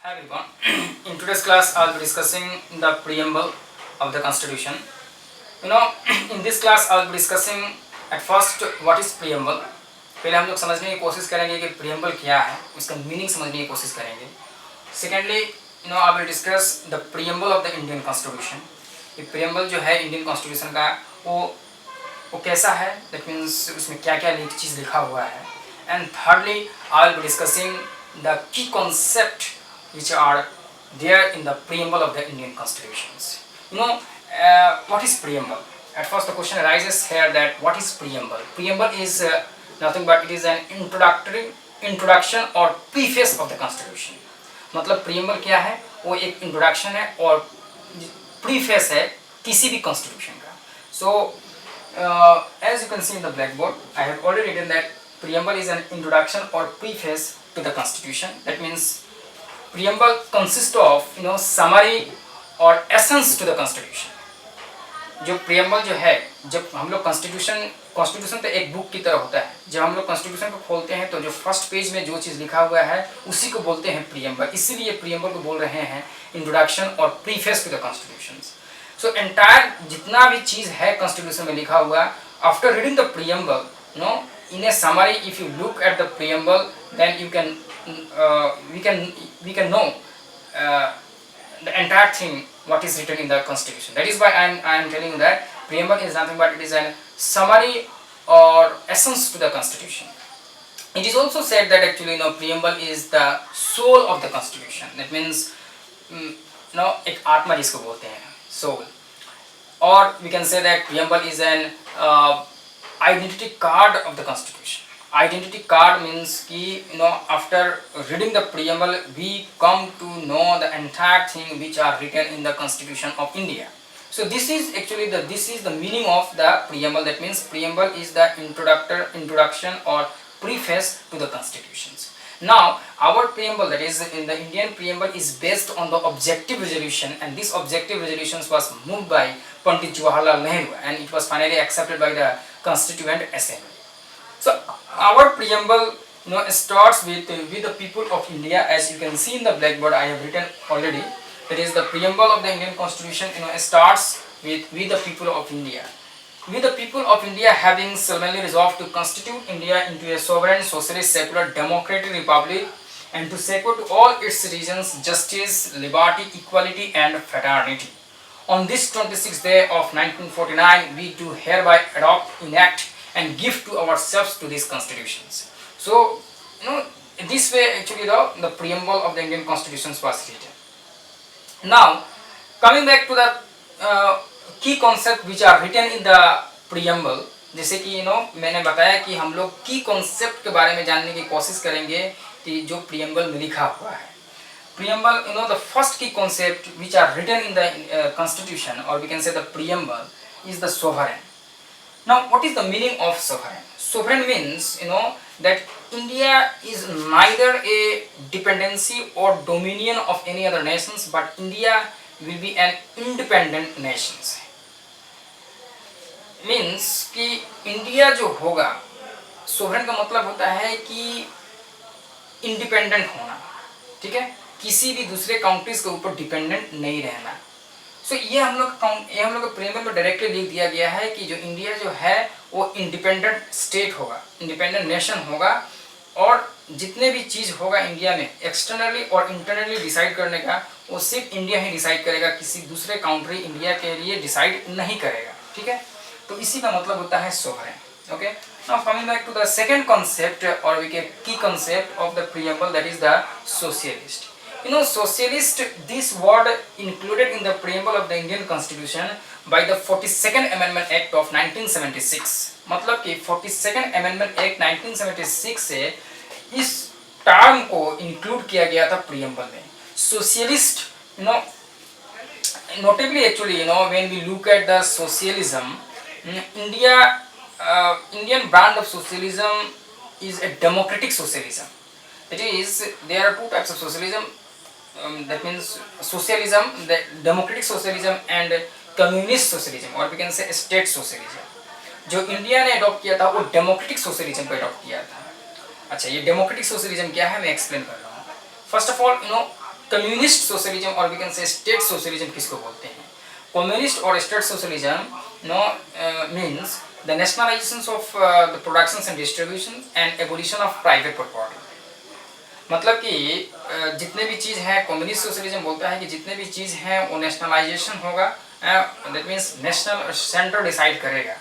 Hi everyone. In today's class, I'll be discussing the preamble of the Constitution. You know, in this class, I'll be discussing at first what is preamble. पहले हम लोग समझने की कोशिश करेंगे कि preamble क्या है, उसका मीनिंग समझने की कोशिश करेंगे. Secondly, I will discuss the preamble of the Indian Constitution. ये preamble जो है Indian Constitution का वो कैसा है, that means उसमें क्या क्या चीज़ लिखा हुआ है. And thirdly, I will be discussing the key concept which are there in the preamble of the Indian Constitutions. What is preamble? At first the question arises here that what is preamble? Preamble is nothing but it is an introduction or preface of the Constitution. मतलब preamble क्या है? वो एक introduction है और preface है किसी भी constitution का. So as you can see in the blackboard, I have already written that preamble is an introduction or preface to the Constitution. That means preamble consists of summary और essence to the constitution. जो preamble जो है, जब हम लोग constitution तो एक book की तरह होता है. जब हम लोग constitution को खोलते हैं तो जो फर्स्ट पेज में जो चीज़ लिखा हुआ है उसी को बोलते हैं preamble. इसीलिए preamble को बोल रहे हैं introduction और preface to the constitutions. So entire जितना भी चीज़ है constitution में लिखा हुआ, after reading the preamble, in a summary, if you look at the preamble, then you can we can know the entire thing what is written in the Constitution. That is why I am telling you that preamble is nothing but it is a summary or essence to the Constitution. It is also said that actually preamble is the soul of the Constitution. That means एक आत्मा जिसको बोलते हैं soul. Or we can say that preamble is an identity card of the Constitution. Identity card means कि after reading the preamble we come to know the entire thing which are written in the Constitution of India. So this is actually the meaning of the preamble. That means preamble is the introduction or preface to the constitutions. Now our preamble, that is in the Indian preamble, is based on the objective resolution, and this objective resolution was moved by Pandit Jawaharlal Nehru and it was finally accepted by the Constituent Assembly. So our preamble starts with the people of India. As you can see in the blackboard, I have written already. That is the preamble of the Indian Constitution starts with the people of India. We the people of India having solemnly resolved to constitute India into a sovereign, socialist, secular, democratic republic and to secure to all its citizens justice, liberty, equality and fraternity. On this 26th day of 1949, we do hereby adopt, enact and give to ourselves to these constitutions. So, this way actually the preamble of the Indian Constitutions was written. Now, coming back to the key concept which are written in the preamble, जैसे कि मैंने बताया कि हम लोग की concept के बारे में जानने की कोशिश करेंगे कि जो preamble में लिखा हुआ है. Preamble, the first key concept which are written in the Constitution, or we can say the preamble, is the sovereign. Now, what is the meaning of sovereign? Sovereign means, that India is neither a dependency or dominion of any other nations, but India will be an independent nation. Means कि India जो होगा, sovereign का मतलब होता है कि independent होना, ठीक है? किसी भी दूसरे कंट्रीज के ऊपर डिपेंडेंट नहीं रहना. सो ये हम लोग प्रेमल में डायरेक्टली लिख दिया गया है कि जो इंडिया जो है वो इंडिपेंडेंट स्टेट होगा, इंडिपेंडेंट नेशन होगा और जितने भी चीज़ होगा इंडिया में एक्सटर्नली और इंटरनली डिसाइड करने का वो सिर्फ इंडिया ही डिसाइड करेगा, किसी दूसरे कंट्री इंडिया के लिए डिसाइड नहीं करेगा. ठीक है, तो इसी का मतलब होता है sovereign. Okay, now coming back to the second concept or we can key concept of the preamble, that is the socialist. Socialist, this word included in the preamble of the Indian Constitution by the 42nd Amendment Act of 1976. मतलब कि 42nd Amendment Act 1976 से इस term को include किया गया था preamble में. Socialist, notably actually, when we look at the socialism, Indian brand of socialism is a democratic socialism. That is, there are two types of socialism. That means socialism, the democratic socialism and communist socialism, or we can say state socialism. जो India ने adopt किया था वो democratic socialism को adopt किया था. अच्छा, ये डेमोक्रेटिक सोशलिज्म क्या है मैं एक्सप्लेन कर रहा हूँ. First of all communist socialism और we can say state socialism किसको बोलते हैं? कम्युनिस्ट और state socialism no means the nationalisation of the production and distribution and abolition of private property. मतलब कि जितने भी चीज़ हैं, कम्युनिस्ट सोशलिज्म बोलता है कि जितने भी चीज़ हैं वो नेशनलाइजेशन होगा, that means national centre decide करेगा।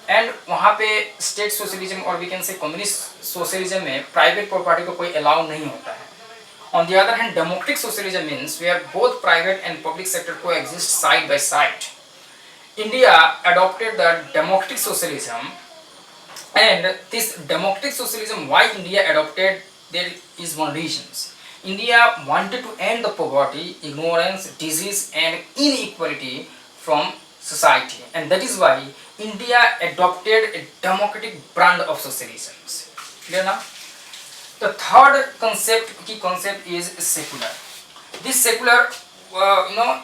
एंड वहाँ पे स्टेट सोशलिज्म और we can say communist socialism में प्राइवेट प्रॉपर्टी को कोई अलाउ नहीं होता है। On the other hand, democratic socialism means where both private and public sector coexist side by side. India adopted the democratic socialism, and this democratic socialism, why India adopted, there is one reason. India wanted to end the poverty, ignorance, disease and inequality from society, and that is why India adopted a democratic brand of socialism. Clear now? The third key concept is secular. This secular, the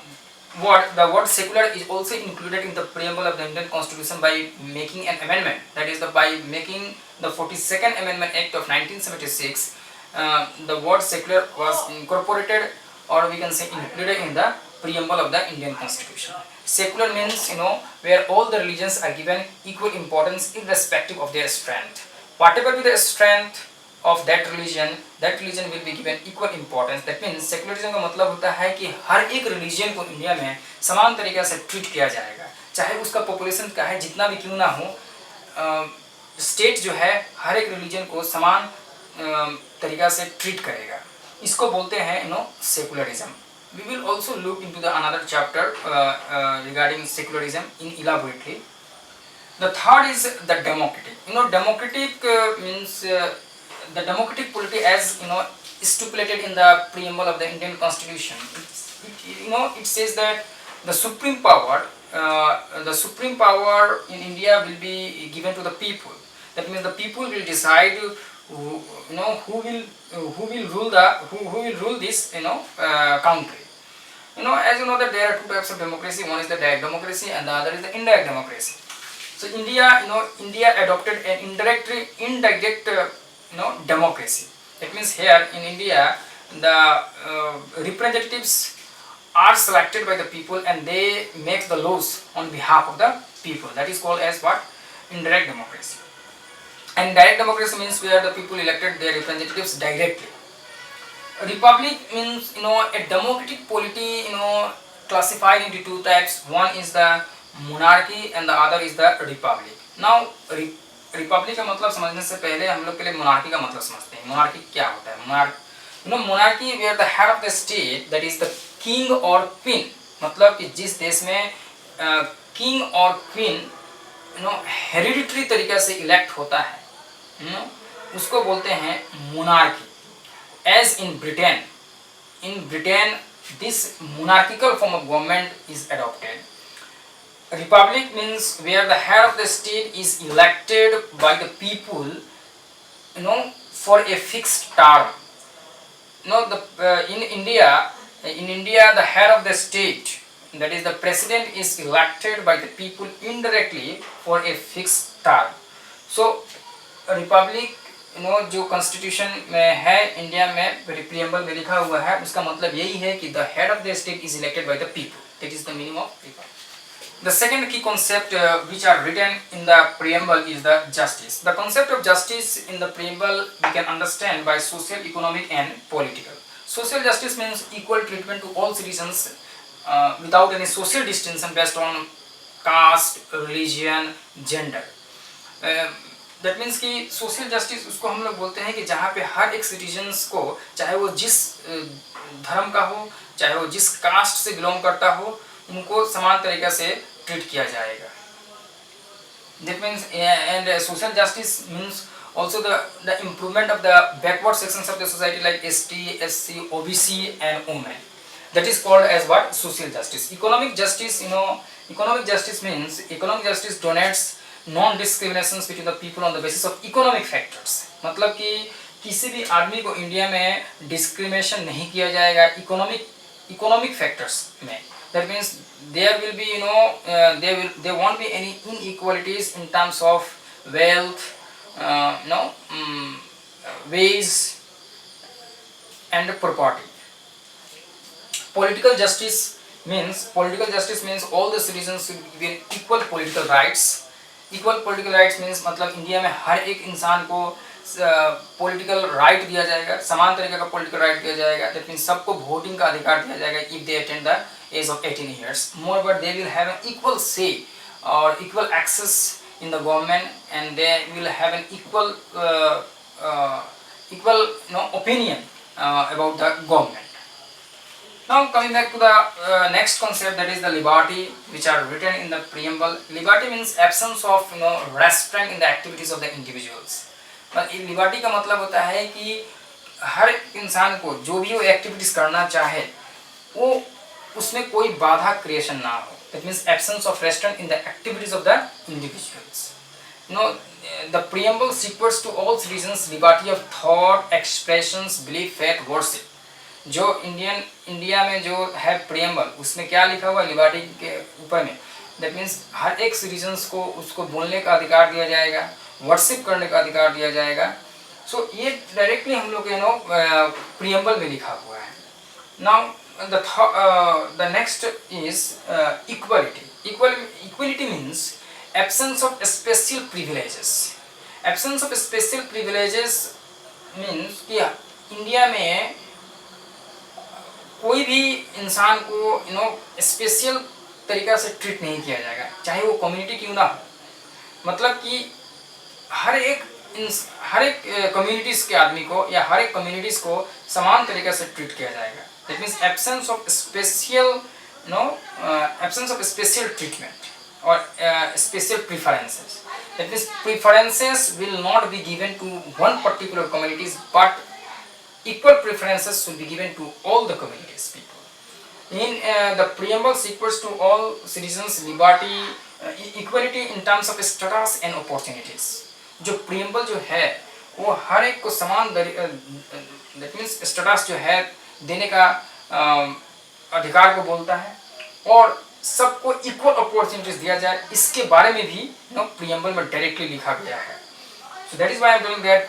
word secular is also included in the preamble of the Indian Constitution by making an amendment. That is, by making the 42nd Amendment Act of 1976, the word secular was incorporated, or we can say included in the preamble of the Indian Constitution. Secular means, where all the religions are given equal importance irrespective of their strength. Whatever be the strength of that religion will be given equal importance. That means secularism का मतलब होता है कि हर एक religion को India में समान तरीके से ट्रीट किया जाएगा, चाहे उसका पॉपुलेशन का है जितना भी क्यों ना हो। स्टेट जो है हर एक रिलीजन को समान तरीका से ट्रीट करेगा, इसको बोलते हैं secularism. We will also look into the another chapter regarding secularism in elaborately. The third is the democratic. Democratic means the democratic polity, as stipulated in the preamble of the Indian Constitution. It says that the supreme power in India will be given to the people. That means the people will decide who will rule this country. As you know that there are two types of democracy. One is the direct democracy and the other is the indirect democracy. So India adopted an indirect democracy. That means here in India the representatives are selected by the people and they make the laws on behalf of the people. That is called as what? Indirect democracy. And direct democracy means where the people elected their representatives directly. Republic means a democratic polity classified into two types. One is the monarchy and the other is the republic. Now Republic का मतलब समझने से पहले हम लोग पहले monarchy का मतलब समझते हैं। मोनार्की क्या होता है? Monarchy where the head of the state, that is the king और क्वीन। मतलब कि जिस देश में किंग और क्वीन हेरिडिटरी तरीके से इलेक्ट होता है, उसको बोलते हैं monarchy. As in Britain this monarchical form of government is adopted. Republic means where the head of the state is elected by the people, for a fixed term. In India, the head of the state, that is the president, is elected by the people indirectly for a fixed term. So, Republic, जो constitution में है India में preamble में लिखा हुआ है, उसका मतलब यही है कि the head of the state is elected by the people. That is the meaning of Republic. The second key concept which are written in the preamble is the justice. The concept of justice in the preamble we can understand by social, economic and political. Social justice means equal treatment to all citizens without any social distinction based on caste, religion, gender. That means कि social justice उसको हम लोग बोलते हैं कि जहाँ पे हर एक citizens को, चाहे वो जिस धर्म का हो, चाहे वो जिस कास्ट से बिलोंग करता हो, उनको समान तरीके से ट्रीट किया जाएगा। That means and social justice means also the improvement of the backward sections of the society like ST, SC, OBC and women. That is called as what? Social justice. Economic justice, economic justice means economic justice donates non-discriminations between the people on the basis of economic factors. मतलब कि किसी भी आदमी को India में discrimination नहीं किया जाएगा इकोनॉमिक फैक्टर्स में। That means there will be there won't be any inequalities in terms of wealth, wage and property. Political justice means all the citizens should be given equal political rights. Equal political rights means मतलब India में हर एक इंसान को political right दिया जाएगा, समान तरीके का पॉलिटिकल राइट दिया जाएगा. दैट मीन्स सबको वोटिंग का अधिकार दिया जाएगा if they attend the age of 18 years. Moreover, they will have an equal say or equal access in the government, and they will have an equal opinion about the government. Now coming back to the next concept, that is the liberty, which are written in the preamble. Liberty means absence of restraint in the activities of the individuals. but liberty का मतलब होता है कि हर इंसान को जो भी वो एक्टिविटीज करना चाहे वो उसमें कोई बाधा क्रिएशन ना हो. That means absence of restraint in the activities of the individuals. The preamble secures to all citizens liberty of thought, expressions, belief, faith, worship. जो इंडिया में जो है प्रियम्बल, उसमें क्या लिखा हुआ है लिबर्टी के ऊपर में. दैट मीन्स हर एक सिटीजन्स को उसको बोलने का अधिकार दिया जाएगा, वर्शिप करने का अधिकार दिया जाएगा. सो ये डायरेक्टली हम लोग प्रियम्बल में लिखा हुआ है. Now the next is equality. Equality means absence of special privileges. Absence of special privileges means कि इंडिया में कोई भी इंसान को स्पेशल तरीका से ट्रीट नहीं किया जाएगा, चाहे वो कम्युनिटी क्यों ना हो. मतलब कि हर एक कम्युनिटीज़ के आदमी को या हर एक कम्युनिटीज़ को समान तरीके से ट्रीट किया जाएगा. That means absence of special treatment or special preferences. That means preferences will not be given to one particular communities, but equal preferences should be given to all the communities people. In the preamble secures to all citizens liberty, equality in terms of status and opportunities. जो preamble जो है वो हर एक को समान that means status जो है देने का अधिकार को बोलता है और सबको इक्वल अपॉर्चुनिटीज दिया जाए, इसके बारे में भी प्रियम्बल में डायरेक्टली लिखा गया है. So that is why I am telling that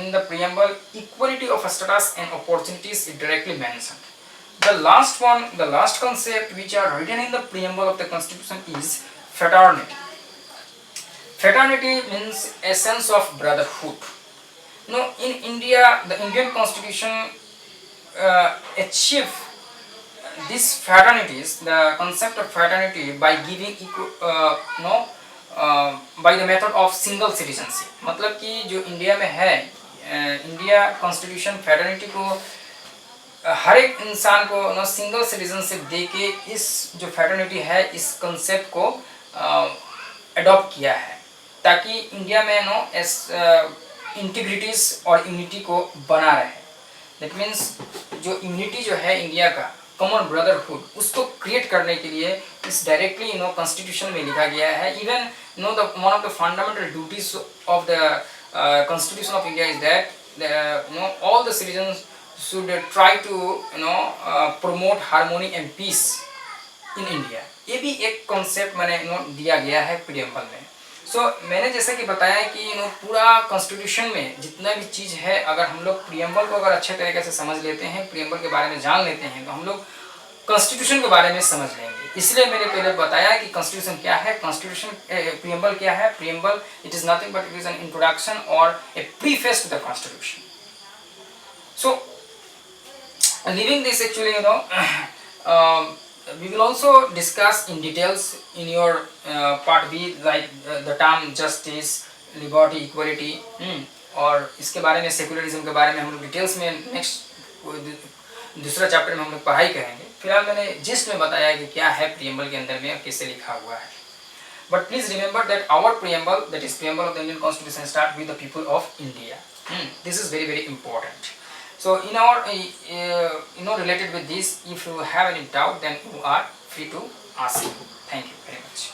in the preamble equality of status and opportunities is directly mentioned. The last concept which are written in the preamble of the constitution is fraternity. Fraternity means a sense of brotherhood. In India, the Indian constitution achieve this fraternities, the concept of fraternity by giving by the method of single citizenship. मतलब कि जो India में है, India constitution fraternity को हर एक इंसान को single citizenship दे के इस जो फ्रेटर्निटी है इस कंसेप्ट को अडॉप्ट किया है ताकि इंडिया में इंटीग्रिटीज और यूनिटी को बना रहे. दैट मीन्स जो यूनिटी जो है इंडिया का कॉमन ब्रदरहुड उसको क्रिएट करने के लिए इस डायरेक्टली कॉन्स्टिट्यूशन में लिखा गया है. Even one of the fundamental duties of the constitution of India is that all the citizens should try to promote harmony and peace in India. ये भी एक कॉन्सेप्ट मैंने दिया गया है प्रियम्बल में. मैंने जैसा कि बताया कि पूरा कॉन्स्टिट्यूशन में जितना भी चीज़ है अगर हम लोग प्रियम्बल को अगर अच्छे तरीके से समझ लेते हैं, प्रियम्बल के बारे में जान लेते हैं तो हम लोग कॉन्स्टिट्यूशन के बारे में समझ लेंगे. इसलिए मैंने पहले बताया कि कॉन्स्टिट्यूशन क्या है, कॉन्स्टिट्यूशन प्रियम्बल क्या है. Preamble it is nothing but it is an introduction और a preface to the constitution. Leaving this actually we will also discuss in details in your part B like the term justice, liberty, equality और इसके बारे में secularism के बारे में हम लोग डिटेल्स में नेक्स्ट दूसरा चैप्टर में हम लोग पढ़ाई करेंगे. फिलहाल मैंने जिस्ट में बताया कि क्या है प्रियम्बल के अंदर में कैसे लिखा हुआ है. But please remember that our preamble that is preamble of the Indian constitution start with the people of India. This is very very important. So in our related with this, if you have any doubt then you are free to ask. Thank you very much.